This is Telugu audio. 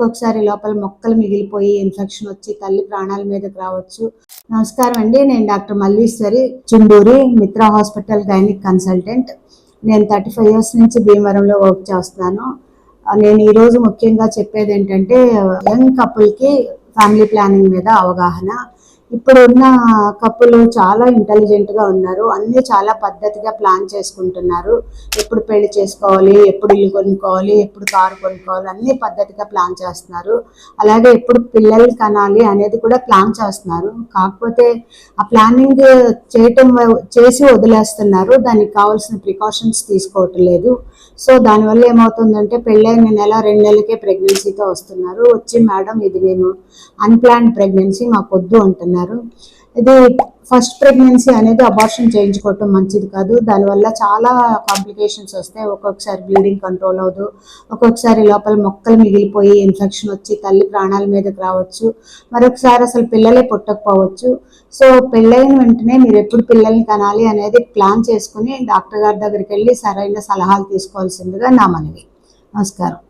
ఒక్కొక్కసారి లోపల మొక్కలు మిగిలిపోయి ఇన్ఫెక్షన్ వచ్చి తల్లి ప్రాణాల మీదకి రావచ్చు. నమస్కారం అండి, నేను doctor Malleswari, Chunduri Mitra hospital gynaec consultant. నేను 35 years నుంచి భీమవరంలో వర్క్ చేస్తున్నాను. నేను ఈరోజు ముఖ్యంగా చెప్పేది ఏంటంటే, యంగ్ కపుల్కి ఫ్యామిలీ ప్లానింగ్ మీద అవగాహన. ఇప్పుడు ఉన్న కప్పులు చాలా ఇంటెలిజెంట్గా ఉన్నారు, అన్నీ చాలా పద్ధతిగా ప్లాన్ చేసుకుంటున్నారు. ఎప్పుడు పెళ్లి చేసుకోవాలి, ఎప్పుడు ఇల్లు కొనుక్కోవాలి, ఎప్పుడు కారు కొనుక్కోవాలి, అన్నీ పద్ధతిగా ప్లాన్ చేస్తున్నారు. అలాగే ఎప్పుడు పిల్లలు కనాలి అనేది కూడా ప్లాన్ చేస్తున్నారు. కాకపోతే ఆ ప్లానింగ్ చేసి వదిలేస్తున్నారు, దానికి కావాల్సిన ప్రికాషన్స్ తీసుకోవటం లేదు. సో దానివల్ల ఏమవుతుందంటే, పెళ్ళైన నెల 2 నెలలకే ప్రెగ్నెన్సీతో వస్తున్నారు. వచ్చి మేడం ఇది మేము అన్ప్లాన్డ్ ప్రెగ్నెన్సీ, మాకు వద్దు అంటున్నారు. ఇది ఫస్ట్ ప్రెగ్నెన్సీ అనేది అబార్షన్ చేయించుకోవటం మంచిది కాదు. దానివల్ల చాలా కాంప్లికేషన్స్ వస్తాయి. ఒక్కొక్కసారి బ్లీడింగ్ కంట్రోల్ అవ్వదు, ఒక్కొక్కసారి లోపల మొక్కలు మిగిలిపోయి ఇన్ఫెక్షన్ వచ్చి తల్లి ప్రాణాల మీదకి రావచ్చు, మరొకసారి అసలు పిల్లలే పుట్టకపోవచ్చు. సో పెళ్ళైన వెంటనే మీరు ఎప్పుడు పిల్లల్ని కనాలి అనేది ప్లాన్ చేసుకుని డాక్టర్ గారి దగ్గరికి వెళ్ళి సరైన సలహాలు తీసుకోవాల్సిందిగా నా మనవి. నమస్కారం.